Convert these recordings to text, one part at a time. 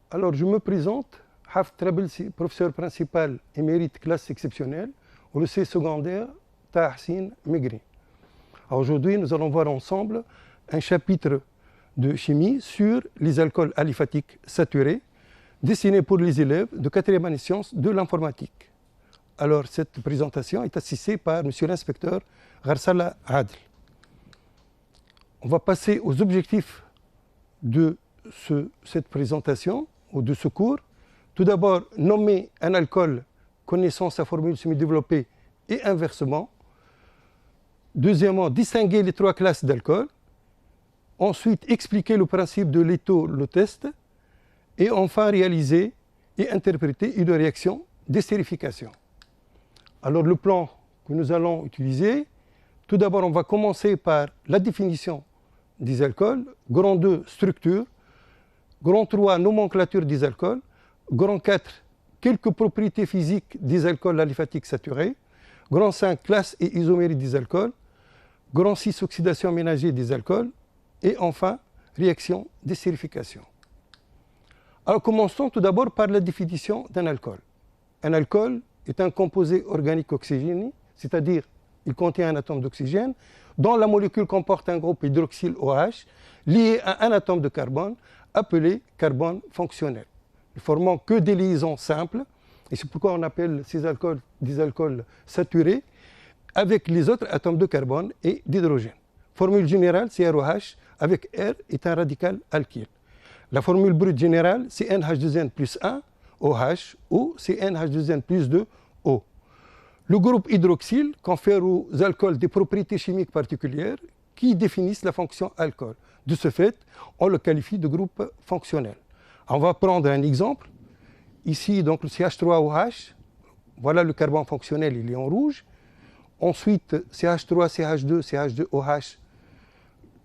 Alors, je me présente, Haft Trablsi, professeur principal émérite classe exceptionnelle au lycée secondaire Tahsin Megri. Aujourd'hui, nous allons voir ensemble un chapitre de chimie sur les alcools aliphatiques saturés, destiné pour les élèves de 4e année sciences de l'informatique. Alors, cette présentation est assistée par M. l'inspecteur Gharsala Adl. On va passer aux objectifs de cette présentation ou de ce cours. Tout d'abord, nommer un alcool connaissant sa formule semi-développée et inversement. Deuxièmement, distinguer les 3 classes d'alcool. Ensuite, expliquer le principe de l'étho-test. Et enfin, réaliser et interpréter une réaction d'estérification. Alors, le plan que nous allons utiliser, tout d'abord, on va commencer par la définition des alcools. Grand 2, structure. Grand 3, nomenclature des alcools. Grand 4, quelques propriétés physiques des alcools aliphatiques saturés. Grand 5, classe et isomérie des alcools. Grand 6, oxydation ménagère des alcools. Et enfin, réaction d'estérification. Alors commençons tout d'abord par la définition d'un alcool. Un alcool est un composé organique oxygéné, c'est-à-dire il contient un atome d'oxygène, dont la molécule comporte un groupe hydroxyle OH lié à un atome de carbone, appelé carbone fonctionnel, ne formant que des liaisons simples, et c'est pourquoi on appelle ces alcools des alcools saturés, avec les autres atomes de carbone et d'hydrogène. Formule générale, CROH, avec R est un radical alkyle. La formule brute générale, c'est NH2N plus 1, OH, ou c'est NH2N plus 2, O. Le groupe hydroxyle confère aux alcools des propriétés chimiques particulières qui définissent la fonction alcool. De ce fait, on le qualifie de groupe fonctionnel. On va prendre un exemple. Ici, donc, le CH3OH, voilà le carbone fonctionnel, il est en rouge. Ensuite, CH3, CH2, CH2OH,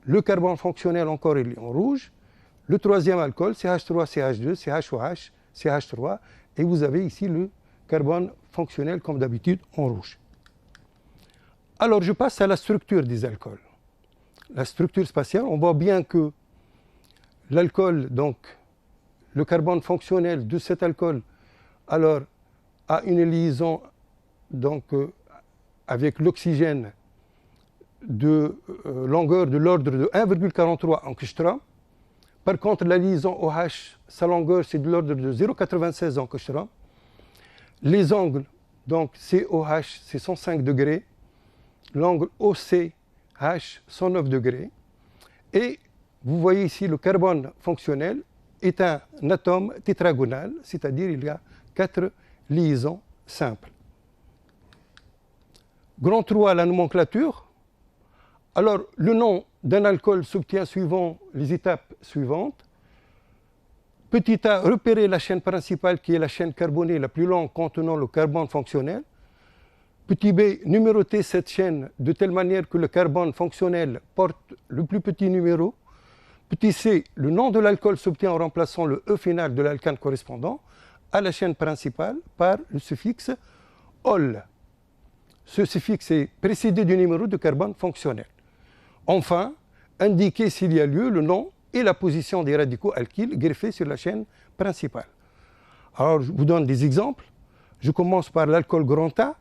le carbone fonctionnel encore, il est en rouge. Le troisième alcool, CH3, CH2, CHOH, CH3, et vous avez ici le carbone fonctionnel, comme d'habitude, en rouge. Alors, je passe à la structure des alcools. La structure spatiale, on voit bien que l'alcool, donc, le carbone fonctionnel de cet alcool, alors, a une liaison, donc, avec l'oxygène de longueur de l'ordre de 1,43 angstrom. Par contre, la liaison OH, sa longueur, c'est de l'ordre de 0,96 angstrom. Les angles, donc COH, c'est 105 degrés. L'angle OCH, 109 degrés. Et vous voyez ici, le carbone fonctionnel est un atome tétragonal, c'est-à-dire il y a 4 liaisons simples. Grand 3, la nomenclature. Alors, le nom d'un alcool s'obtient suivant les étapes suivantes. Petit a, repérer la chaîne principale qui est la chaîne carbonée la plus longue contenant le carbone fonctionnel. Petit b, numéroter cette chaîne de telle manière que le carbone fonctionnel porte le plus petit numéro. Petit c, le nom de l'alcool s'obtient en remplaçant le E final de l'alkane correspondant à la chaîne principale par le suffixe ol. Ce suffixe est précédé du numéro de carbone fonctionnel. Enfin, indiquer s'il y a lieu le nom et la position des radicaux alkyles greffés sur la chaîne principale. Alors, je vous donne des exemples. Je commence par l'alcool grand A.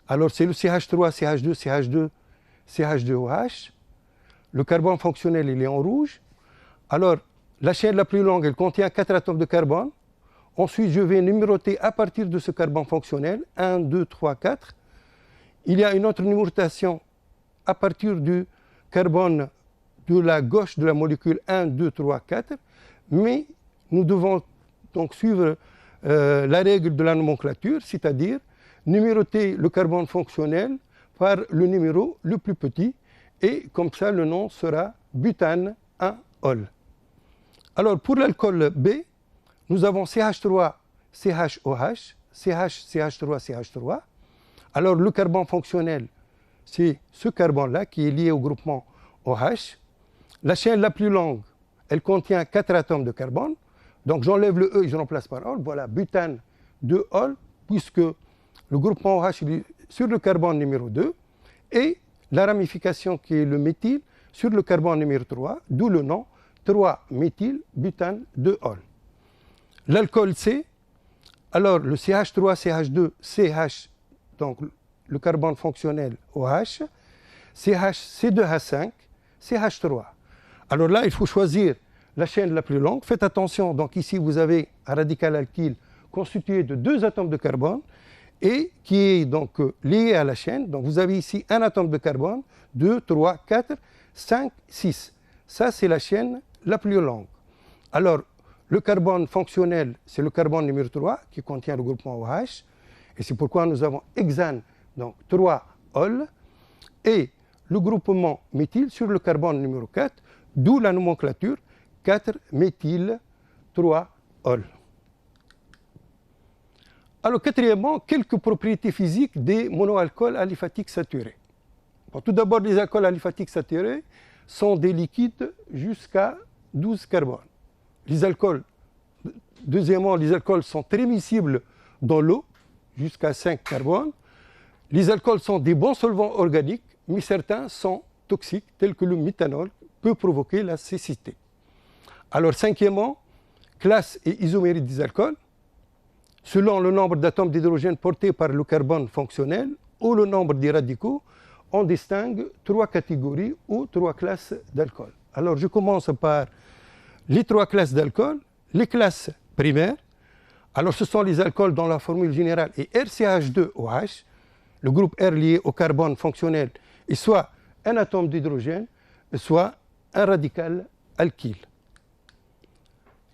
Alors, c'est le CH3, CH2, CH2, CH2OH. Le carbone fonctionnel, il est en rouge. Alors, la chaîne la plus longue, elle contient 4 atomes de carbone. Ensuite, je vais numéroter à partir de ce carbone fonctionnel, 1, 2, 3, 4. Il y a une autre numérotation à partir du carbone de la gauche de la molécule 1, 2, 3, 4, mais nous devons donc suivre la règle de la nomenclature, c'est-à-dire numéroter le carbone fonctionnel par le numéro le plus petit, et comme ça le nom sera butane 1-ol. Alors pour l'alcool B, nous avons CH3, CHOH, CH, CH3, CH3. Alors le carbone fonctionnel, c'est ce carbone-là qui est lié au groupement OH. La chaîne la plus longue, elle contient 4 atomes de carbone. Donc j'enlève le E et je remplace par ol. Voilà, butane 2-ol, puisque le groupement OH est sur le carbone numéro 2 et la ramification qui est le méthyle sur le carbone numéro 3, d'où le nom 3-méthylbutane 2-ol. L'alcool C, alors le CH3, CH2, CH, donc le carbone fonctionnel OH, CH, C2H5, CH3. Alors là, il faut choisir la chaîne la plus longue. Faites attention, donc ici vous avez un radical alkyle constitué de 2 atomes de carbone et qui est donc lié à la chaîne. Donc vous avez ici un atome de carbone, 2, 3, 4, 5, 6. Ça, c'est la chaîne la plus longue. Alors, le carbone fonctionnel, c'est le carbone numéro 3 qui contient le groupement OH. Et c'est pourquoi nous avons hexane, donc 3 ol. Et le groupement méthyle sur le carbone numéro 4, d'où la nomenclature 4-méthyl 3-ol. Alors, quatrièmement, quelques propriétés physiques des monoalcools aliphatiques saturés. Bon, tout d'abord, les alcools aliphatiques saturés sont des liquides jusqu'à 12 carbones. Deuxièmement, les alcools sont très miscibles dans l'eau, jusqu'à 5 carbones. Les alcools sont des bons solvants organiques, mais certains sont toxiques, tels que le méthanol, peut provoquer la cécité. Alors, cinquièmement, classe et isomérie des alcools. Selon le nombre d'atomes d'hydrogène portés par le carbone fonctionnel ou le nombre des radicaux, on distingue 3 catégories ou 3 classes d'alcool. Alors, je commence par les 3 classes d'alcool. Les classes primaires, alors ce sont les alcools dont la formule générale est RCH2OH, le groupe R lié au carbone fonctionnel est soit un atome d'hydrogène, soit un radical alkyle.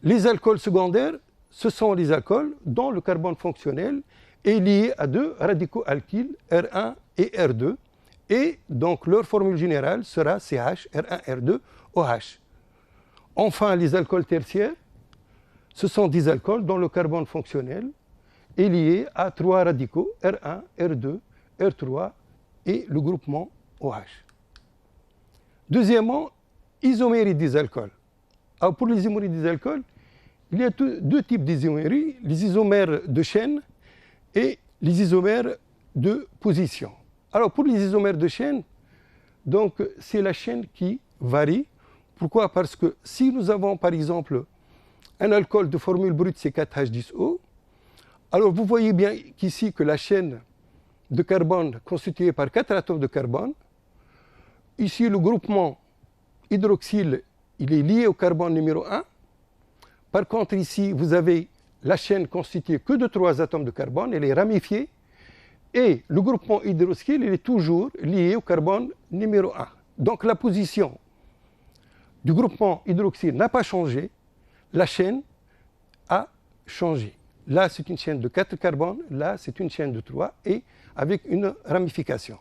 Les alcools secondaires, ce sont les alcools dont le carbone fonctionnel est lié à 2 radicaux alkyles, R1 et R2, et donc leur formule générale sera CH, R1, R2, OH. Enfin, les alcools tertiaires, ce sont des alcools dont le carbone fonctionnel est lié à 3 radicaux, R1, R2, R3 et le groupement OH. Deuxièmement, isomérie des alcools. Alors pour les isoméries des alcools, il y a 2 types d'isoméries, les isomères de chaîne et les isomères de position. Alors pour les isomères de chaîne, donc c'est la chaîne qui varie. Pourquoi? Parce que si nous avons par exemple un alcool de formule brute C4H10O, alors vous voyez bien qu'ici que la chaîne de carbone constituée par 4 atomes de carbone, ici le groupement hydroxyle, il est lié au carbone numéro 1. Par contre ici vous avez la chaîne constituée que de 3 atomes de carbone, elle est ramifiée, et le groupement hydroxyle, il est toujours lié au carbone numéro 1. Donc la position du groupement hydroxyle n'a pas changé, la chaîne a changé. Là, c'est une chaîne de 4 carbones, là, c'est une chaîne de 3, et avec une ramification.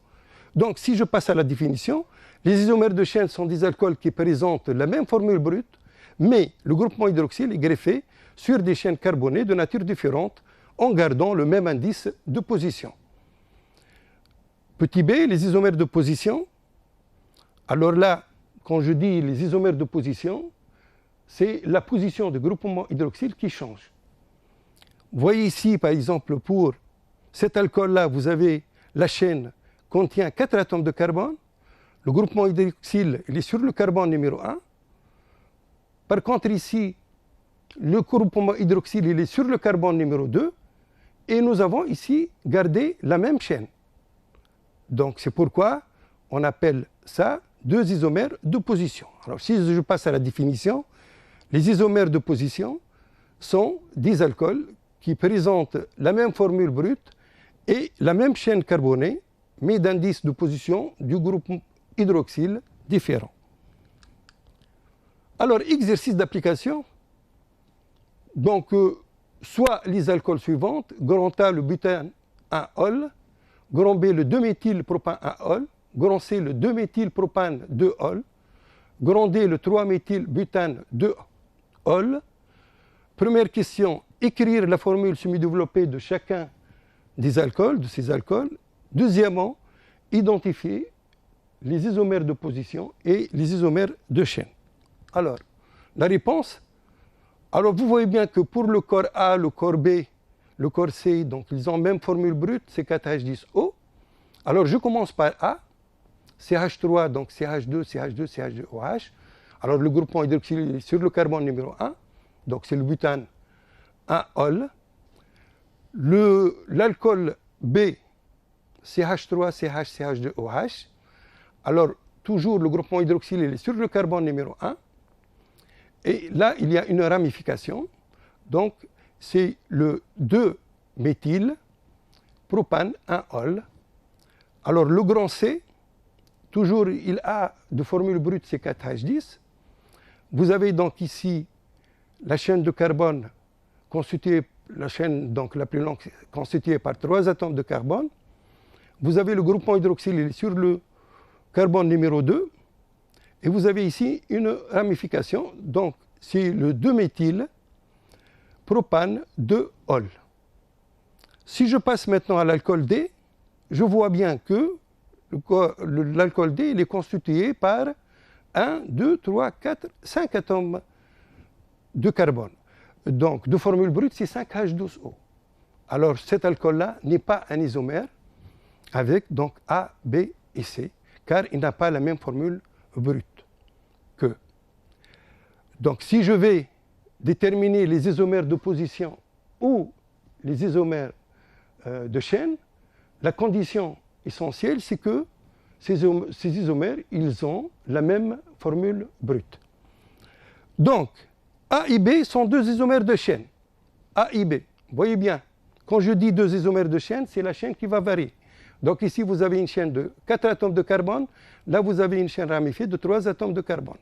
Donc, si je passe à la définition, les isomères de chaîne sont des alcools qui présentent la même formule brute, mais le groupement hydroxyle est greffé sur des chaînes carbonées de nature différente en gardant le même indice de position. Petit b, les isomères de position. Alors là, quand je dis les isomères de position, c'est la position du groupement hydroxyle qui change. Vous voyez ici, par exemple, pour cet alcool-là, vous avez la chaîne contient 4 atomes de carbone. Le groupement hydroxyle, il est sur le carbone numéro 1. Par contre, ici, le groupement hydroxyle, il est sur le carbone numéro 2. Et nous avons ici gardé la même chaîne. Donc, c'est pourquoi on appelle ça 2 isomères de position. Alors, si je passe à la définition, les isomères de position sont des alcools qui présentent la même formule brute et la même chaîne carbonée, mais d'indices de position du groupe hydroxyle différents. Alors, exercice d'application. Donc, soit les alcools suivants, grand A, le butane 1-ol, grand B, le 2-méthylpropane 1-ol, grand C, le 2-méthylpropane 2-ol, grand D, le 3-méthylbutane 2-ol. Première question, écrire la formule semi-développée de chacun des alcools, de ces alcools. Deuxièmement, identifier les isomères de position et les isomères de chaîne. Alors, la réponse, alors vous voyez bien que pour le corps A, le corps B, le corps C, donc ils ont même formule brute, c'est 4H10O. Alors je commence par A, CH3, donc CH2, CH2, CH2OH. Alors le groupement hydroxyle est sur le carbone numéro 1, donc c'est le butane un ol. L'alcool B, CH3, CH, CH2OH. Alors, toujours le groupement hydroxyle est sur le carbone numéro 1. Et là, il y a une ramification. Donc, c'est le 2-méthyl propane 1-ol. Alors, le grand C, toujours, il a de formule brute C4H10. Vous avez donc ici la chaîne de carbone constituée, la chaîne donc la plus longue constituée par 3 atomes de carbone. Vous avez le groupement hydroxyle sur le carbone numéro 2. Et vous avez ici une ramification. Donc, c'est le 2-méthyl propane 2-ol. Si je passe maintenant à l'alcool D, je vois bien que l'alcool D il est constitué par 1, 2, 3, 4, 5 atomes de carbone. Donc, de formule brute, c'est 5H12O. Alors, cet alcool-là n'est pas un isomère avec donc A, B et C, car il n'a pas la même formule brute que. Donc, si je vais déterminer les isomères de position ou les isomères de chaîne, la condition essentielle, c'est que ces isomères, ils ont la même formule brute. Donc, A et B sont deux isomères de chaîne. A et B. Vous voyez bien, quand je dis deux isomères de chaîne, c'est la chaîne qui va varier. Donc ici, vous avez une chaîne de 4 atomes de carbone. Là, vous avez une chaîne ramifiée de 3 atomes de carbone.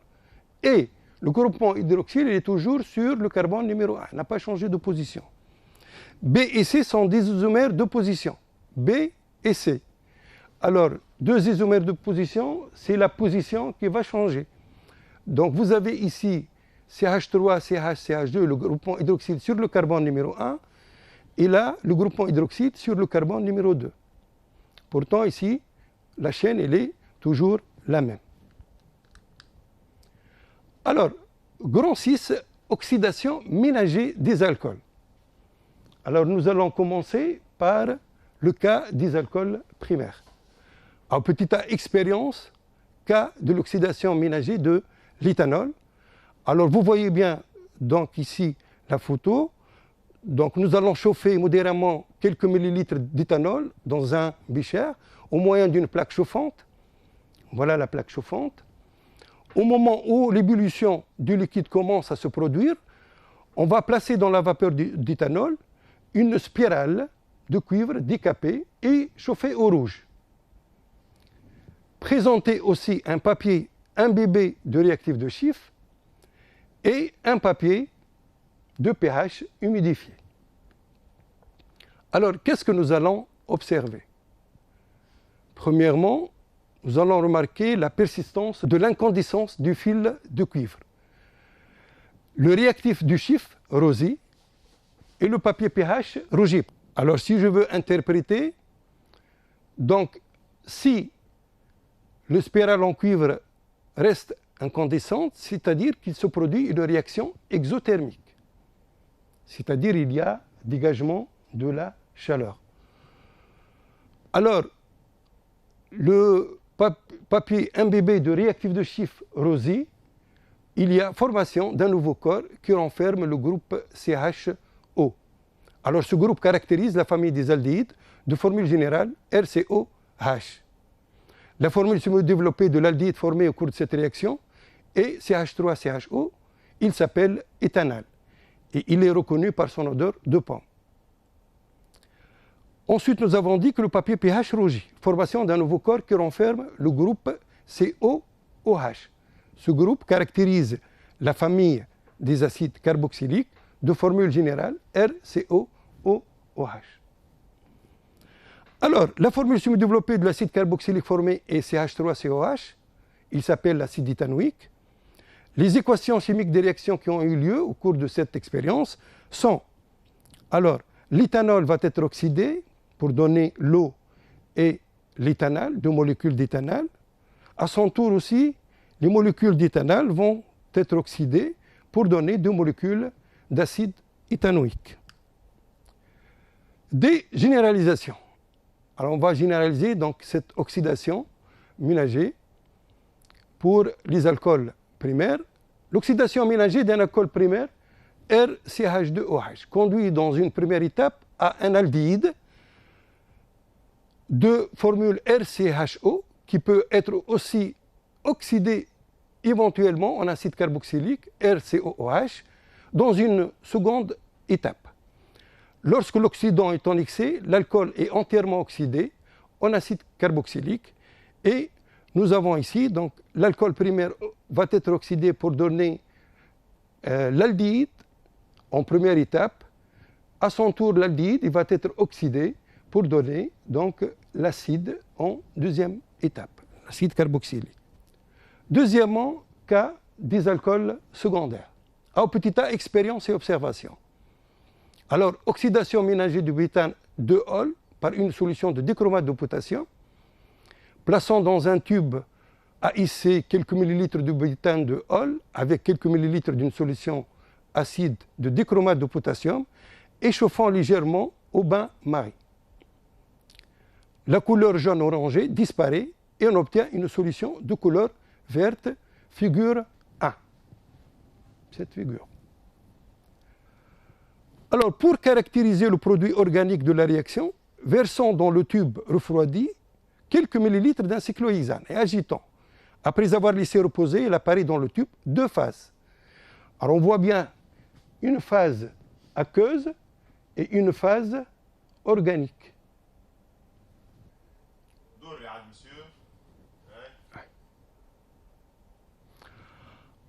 Et le groupement hydroxyle est toujours sur le carbone numéro 1. Il n'a pas changé de position. B et C sont des isomères de position. B et C. Alors, deux isomères de position, c'est la position qui va changer. Donc, vous avez ici CH3, CH, CH2, le groupement hydroxyle sur le carbone numéro 1, et là, le groupement hydroxyle sur le carbone numéro 2. Pourtant, ici, la chaîne, elle est toujours la même. Alors, grand 6, oxydation ménagée des alcools. Alors, nous allons commencer par le cas des alcools primaires. Alors, petite expérience, cas de l'oxydation ménagée de l'éthanol. Alors, vous voyez bien, donc ici, la photo. Donc, nous allons chauffer modérément quelques millilitres d'éthanol dans un bécher au moyen d'une plaque chauffante. Voilà la plaque chauffante. Au moment où l'ébullition du liquide commence à se produire, on va placer dans la vapeur d'éthanol une spirale de cuivre décapée et chauffée au rouge. Présenter aussi un papier imbibé de réactif de Schiff et un papier de pH humidifié. Alors, qu'est-ce que nous allons observer? Premièrement, nous allons remarquer la persistance de l'incandescence du fil de cuivre. Le réactif du Schiff rosit et le papier pH rougit. Alors, si je veux interpréter, donc, si le spirale en cuivre reste incandescente, c'est-à-dire qu'il se produit une réaction exothermique. C'est-à-dire il y a dégagement de la chaleur. Alors, le papier imbibé de réactif de Schiff rosit, il y a formation d'un nouveau corps qui renferme le groupe CHO. Alors, ce groupe caractérise la famille des aldéhydes de formule générale RCOH. La formule semi-développée de l'aldéhyde formée au cours de cette réaction est CH3CHO. Il s'appelle éthanal et il est reconnu par son odeur de pomme. Ensuite, nous avons dit que le papier pH rougit, formation d'un nouveau corps qui renferme le groupe COOH. Ce groupe caractérise la famille des acides carboxyliques de formule générale RCOOH. Alors, la formule semi-développée de l'acide carboxylique formé est CH3COH. Il s'appelle l'acide éthanoïque. Les équations chimiques des réactions qui ont eu lieu au cours de cette expérience sont, alors, l'éthanol va être oxydé pour donner l'eau et l'éthanal, deux molécules d'éthanal. À son tour aussi, les molécules d'éthanal vont être oxydées pour donner deux molécules d'acide éthanoïque. Des généralisations. Alors on va généraliser donc cette oxydation ménagée pour les alcools primaires. L'oxydation ménagée d'un alcool primaire RCH2OH conduit dans une première étape à un aldéhyde de formule RCHO qui peut être aussi oxydé éventuellement en acide carboxylique RCOOH dans une seconde étape. Lorsque l'oxydant est en excès, l'alcool est entièrement oxydé en acide carboxylique et nous avons ici donc l'alcool primaire va être oxydé pour donner l'aldéhyde en première étape. À son tour, l'aldéhyde va être oxydé pour donner donc l'acide en deuxième étape, l'acide carboxylique. Deuxièmement, cas des alcools secondaires. À petit a, expérience et observation. Alors, oxydation ménagée du butane 2-ol par une solution de dichromate de potassium, plaçant dans un tube AIC quelques millilitres de butane de ol avec quelques millilitres d'une solution acide de dichromate de potassium, échauffant légèrement au bain-marie. La couleur jaune-orangé disparaît et on obtient une solution de couleur verte, figure 1. Cette figure. Alors, pour caractériser le produit organique de la réaction, versons dans le tube refroidi quelques millilitres d'un cyclohexane et agitons. Après avoir laissé reposer, il apparaît dans le tube deux phases. Alors, on voit bien une phase aqueuse et une phase organique.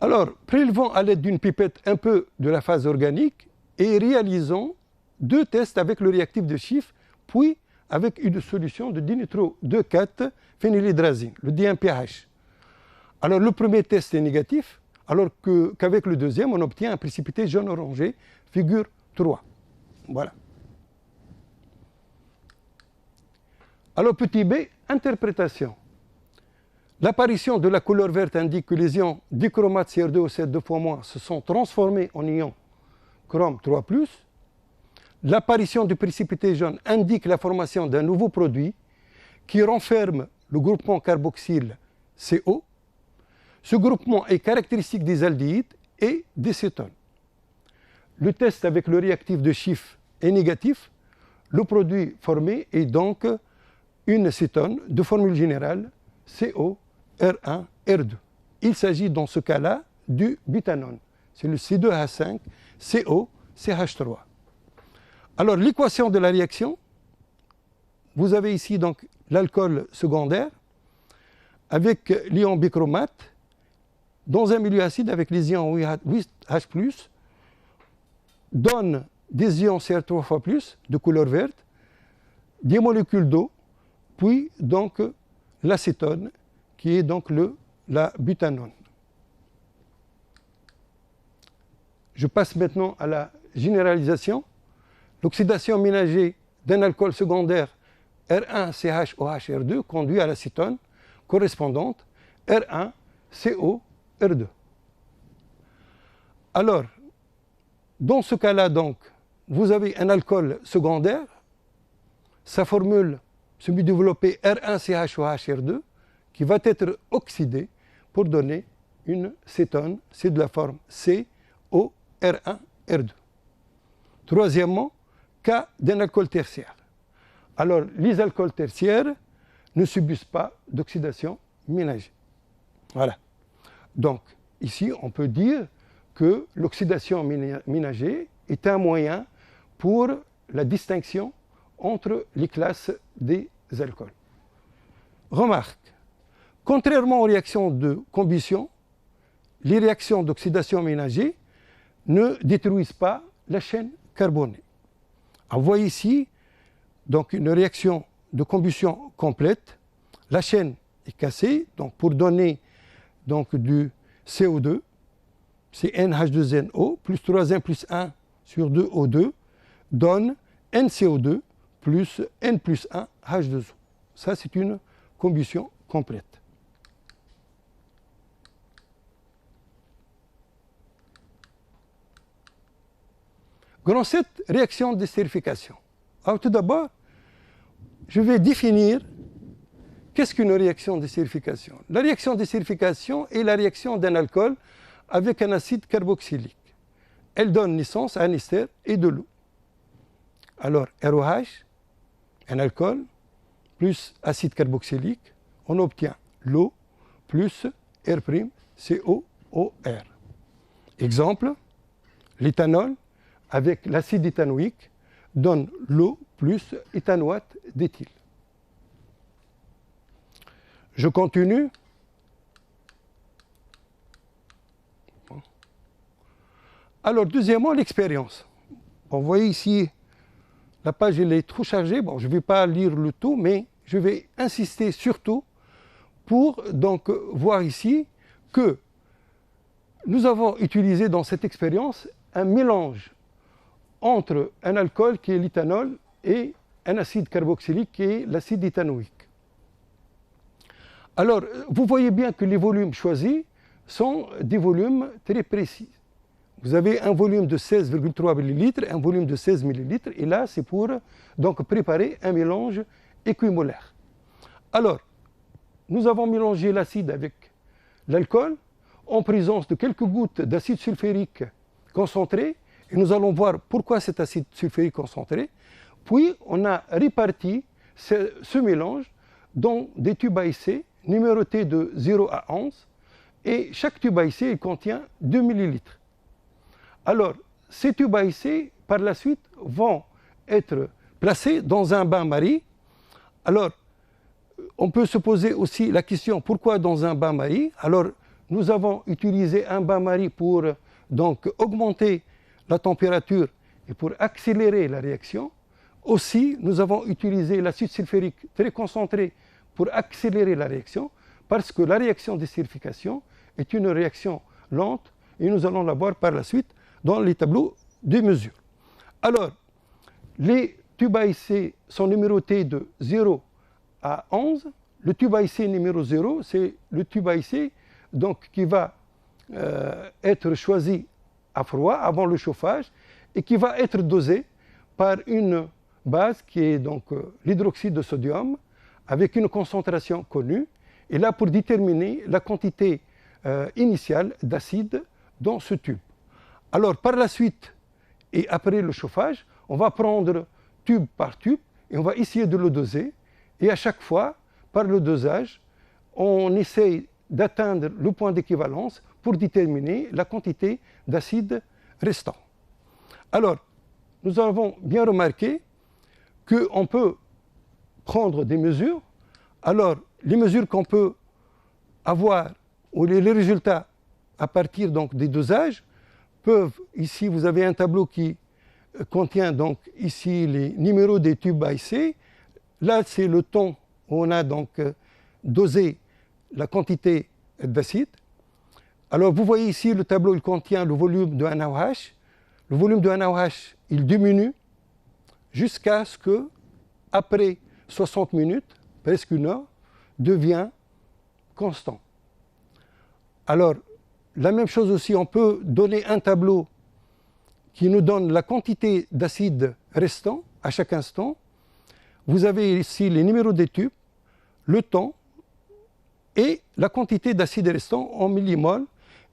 Alors, prélevons à l'aide d'une pipette un peu de la phase organique et réalisons deux tests avec le réactif de Schiff, puis avec une solution de dinitro 2,4-phénylhydrazine, le DMPH. Alors, le premier test est négatif, alors qu'avec le deuxième, on obtient un précipité jaune-orangé, figure 3. Voilà. Alors, petit b, interprétation. L'apparition de la couleur verte indique que les ions dichromate CR2O7 2 fois moins se sont transformés en ions chrome 3+. L'apparition du précipité jaune indique la formation d'un nouveau produit qui renferme le groupement carboxyle CO. Ce groupement est caractéristique des aldéhydes et des cétones. Le test avec le réactif de Schiff est négatif. Le produit formé est donc une cétone de formule générale CO R1, R2. Il s'agit dans ce cas-là du butanone. C'est le C2H5, CO, CH3. Alors l'équation de la réaction, vous avez ici donc l'alcool secondaire avec l'ion bichromate dans un milieu acide avec les ions 8H+, donne des ions CR3 fois plus de couleur verte, des molécules d'eau, puis donc l'acétone qui est donc la butanone. Je passe maintenant à la généralisation. L'oxydation ménagée d'un alcool secondaire R1CHOHR2 conduit à l'acétone correspondante R1COR2. Alors, dans ce cas-là, donc, vous avez un alcool secondaire, sa formule semi-développée R1CHOHR2 qui va être oxydé pour donner une cétone, c'est de la forme COR1R2. Troisièmement, cas d'un alcool tertiaire. Alors, les alcools tertiaires ne subissent pas d'oxydation ménagée. Voilà. Donc, ici, on peut dire que l'oxydation ménagée est un moyen pour la distinction entre les classes des alcools. Remarque, contrairement aux réactions de combustion, les réactions d'oxydation ménagée ne détruisent pas la chaîne carbonée. On voit ici donc une réaction de combustion complète. La chaîne est cassée, donc pour donner donc du CO2, c'est NH2NO plus 3N plus 1 sur 2O2 donne NCO2 plus N plus 1 H2O. Ça, c'est une combustion complète. Grand 7, réaction d'estérification. Alors tout d'abord, je vais définir qu'est-ce qu'une réaction d'estérification. La réaction d'estérification est la réaction d'un alcool avec un acide carboxylique. elle donne naissance à un ester et de l'eau. Alors, ROH, un alcool, plus acide carboxylique, on obtient l'eau plus R', COOR. Exemple, l'éthanol avec l'acide éthanoïque donne l'eau plus éthanoate d'éthyle. Je continue. Alors, deuxièmement, l'expérience. Bon, vous voyez ici, la page elle est trop chargée. Bon, je ne vais pas lire le tout, mais je vais insister surtout pour donc voir ici que nous avons utilisé dans cette expérience un mélange entre un alcool qui est l'éthanol et un acide carboxylique qui est l'acide éthanoïque. Alors, vous voyez bien que les volumes choisis sont des volumes très précis. Vous avez un volume de 16,3 millilitres, un volume de 16 millilitres, et là, c'est pour donc préparer un mélange équimolaire. Alors, nous avons mélangé l'acide avec l'alcool en présence de quelques gouttes d'acide sulfurique concentré, et nous allons voir pourquoi cet acide sulfurique concentré. Puis, on a réparti ce mélange dans des tubes à essai numérotés de 0 à 11, et chaque tube à essai il contient 2 millilitres. Alors, ces tubes à essai, par la suite, vont être placés dans un bain-marie. Alors, on peut se poser aussi la question, pourquoi dans un bain-marie? Alors, nous avons utilisé un bain-marie pour donc augmenter la température et pour accélérer la réaction. Aussi, nous avons utilisé l'acide sulfurique très concentré pour accélérer la réaction, parce que la réaction d'estérification est une réaction lente, et nous allons la voir par la suite dans les tableaux de mesure. Alors, les tubes à essai sont numérotés de 0 à 11. Le tube à essai numéro 0, c'est le tube à essai donc, qui va être choisi à froid, avant le chauffage, et qui va être dosé par une base qui est donc l'hydroxyde de sodium, avec une concentration connue, et là pour déterminer la quantité initiale d'acide dans ce tube. Alors par la suite, et après le chauffage, on va prendre tube par tube, et on va essayer de le doser, et à chaque fois, par le dosage, on essaye d'atteindre le point d'équivalence pour déterminer la quantité d'acide restant. Alors, nous avons bien remarqué qu'on peut prendre des mesures. Alors, les mesures qu'on peut avoir, ou les résultats à partir donc, des dosages, peuvent, ici vous avez un tableau qui contient donc ici les numéros des tubes à essai. Là, c'est le temps où on a donc dosé la quantité d'acide. Alors, vous voyez ici, le tableau, il contient le volume de NaOH. Le volume de NaOH, il diminue jusqu'à ce que, après 60 minutes, presque une heure, devient constant. Alors, la même chose aussi, on peut donner un tableau qui nous donne la quantité d'acide restant à chaque instant. Vous avez ici les numéros des tubes, le temps et la quantité d'acide restant en millimoles.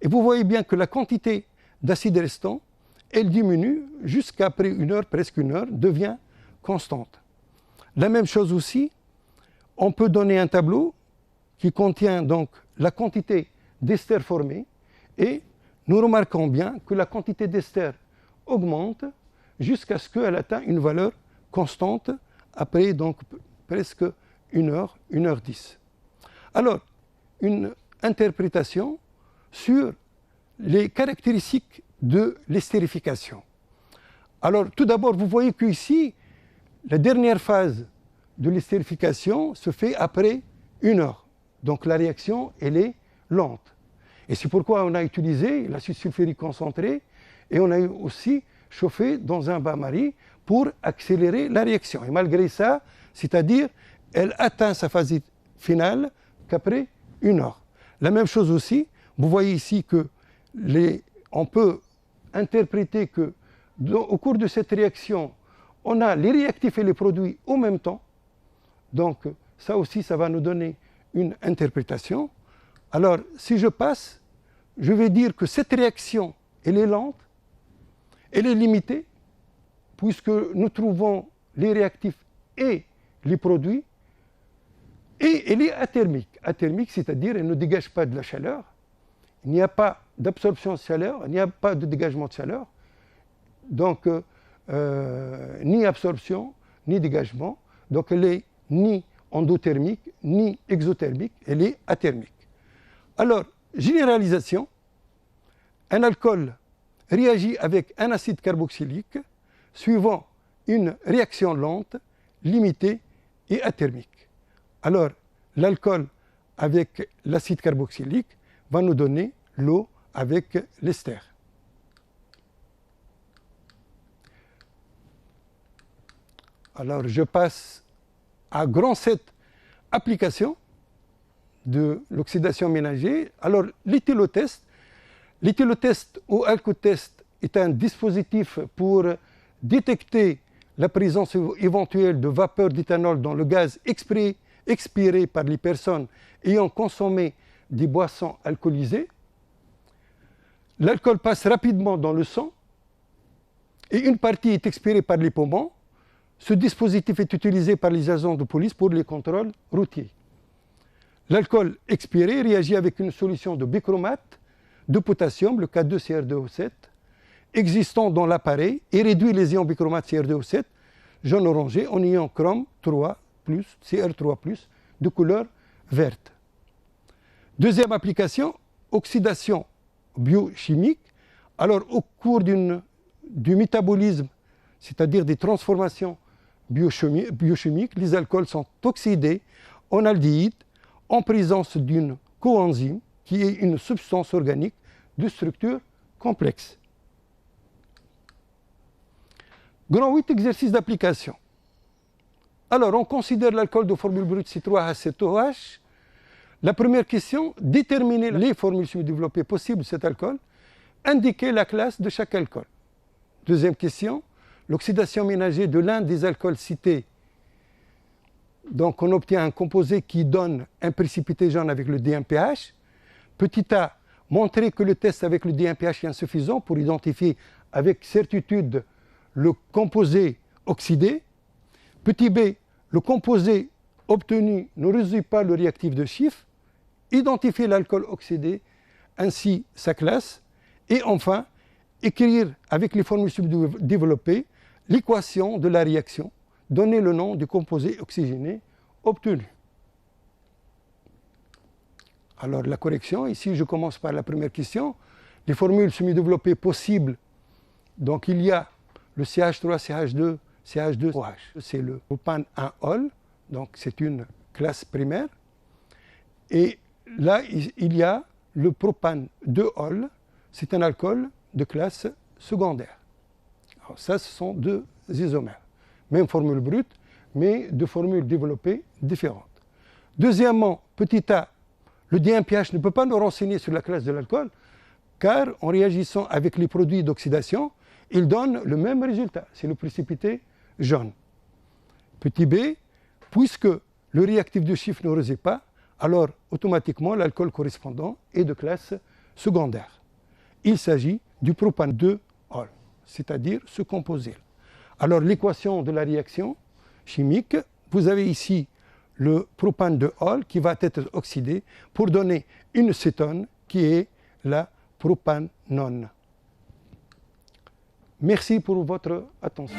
Et vous voyez bien que la quantité d'acide restant, elle diminue jusqu'après une heure, presque une heure, devient constante. La même chose aussi, on peut donner un tableau qui contient donc la quantité d'ester formé, et nous remarquons bien que la quantité d'ester augmente jusqu'à ce qu'elle atteigne une valeur constante après donc presque une heure 10. Alors, une interprétation sur les caractéristiques de l'estérification. Alors, tout d'abord, vous voyez qu'ici, la dernière phase de l'estérification se fait après une heure. Donc, la réaction, elle est lente. Et c'est pourquoi on a utilisé l'acide sulfurique concentré et on a aussi chauffé dans un bain-marie pour accélérer la réaction. Et malgré ça, c'est-à-dire, elle atteint sa phase finale qu'après une heure. La même chose aussi, vous voyez ici que on peut interpréter que au cours de cette réaction, on a les réactifs et les produits au même temps. Donc ça aussi, ça va nous donner une interprétation. Alors, si je passe, je vais dire que cette réaction, elle est lente, Elle est limitée puisque nous trouvons les réactifs et les produits, et elle est athermique. Athermique, c'est-à-dire elle ne dégage pas de la chaleur, il n'y a pas d'absorption de chaleur, il n'y a pas de dégagement de chaleur, donc ni absorption, ni dégagement, donc elle est ni endothermique, ni exothermique, elle est athermique. Alors, généralisation, un alcool réagit avec un acide carboxylique suivant une réaction lente, limitée et athermique. Alors, l'alcool avec l'acide carboxylique va nous donner l'eau avec l'ester. Alors, je passe à grand 7 applications de l'oxydation ménager. Alors, l'éthylotest. L'éthylotest ou alcotest est un dispositif pour détecter la présence éventuelle de vapeur d'éthanol dans le gaz expiré par les personnes ayant consommé des boissons alcoolisées. L'alcool passe rapidement dans le sang et une partie est expirée par les poumons. Ce dispositif est utilisé par les agents de police pour les contrôles routiers. L'alcool expiré réagit avec une solution de bichromate de potassium, le K2CR2O7, existant dans l'appareil et réduit les ions bichromate CR2O7, jaune orangé, en ion chrome 3+, CR3+, de couleur verte. Deuxième application, oxydation biochimique. Alors, au cours du métabolisme, c'est-à-dire des transformations biochimiques, les alcools sont oxydés en aldéhyde en présence d'une coenzyme qui est une substance organique de structure complexe. Grand 8, exercice d'application. Alors, on considère l'alcool de formule brute C3H7OH. La première question, déterminer les formules semi-développées possibles de cet alcool, indiquer la classe de chaque alcool. Deuxième question, l'oxydation ménager de l'un des alcools cités. Donc, on obtient un composé qui donne un précipité jaune avec le D1PH. Petit a, montrer que le test avec le D1PH est insuffisant pour identifier avec certitude le composé oxydé. Petit b, le composé obtenu ne résout pas le réactif de Schiff. Identifier l'alcool oxydé, ainsi sa classe. Et enfin, écrire avec les formules subdéveloppées l'équation de la réaction, donner le nom du composé oxygéné obtenu. Alors la correction, ici je commence par la première question. Les formules semi-développées possibles, donc il y a le CH3, CH2, CH2OH. C'est le propane 1-ol, donc c'est une classe primaire. Et là, il y a le propane 2-ol, c'est un alcool de classe secondaire. Alors ça, ce sont deux isomères. Même formule brute, mais deux formules développées différentes. Deuxièmement, petit a, le D1PH ne peut pas nous renseigner sur la classe de l'alcool, car en réagissant avec les produits d'oxydation, il donne le même résultat, c'est le précipité jaune. Petit b, puisque le réactif de Schiff ne réussit pas, alors automatiquement l'alcool correspondant est de classe secondaire. Il s'agit du propane 2-ol, c'est-à-dire ce composé. Alors l'équation de la réaction chimique, vous avez ici le propane 2-ol qui va être oxydé pour donner une cétone qui est la propanone. Merci pour votre attention.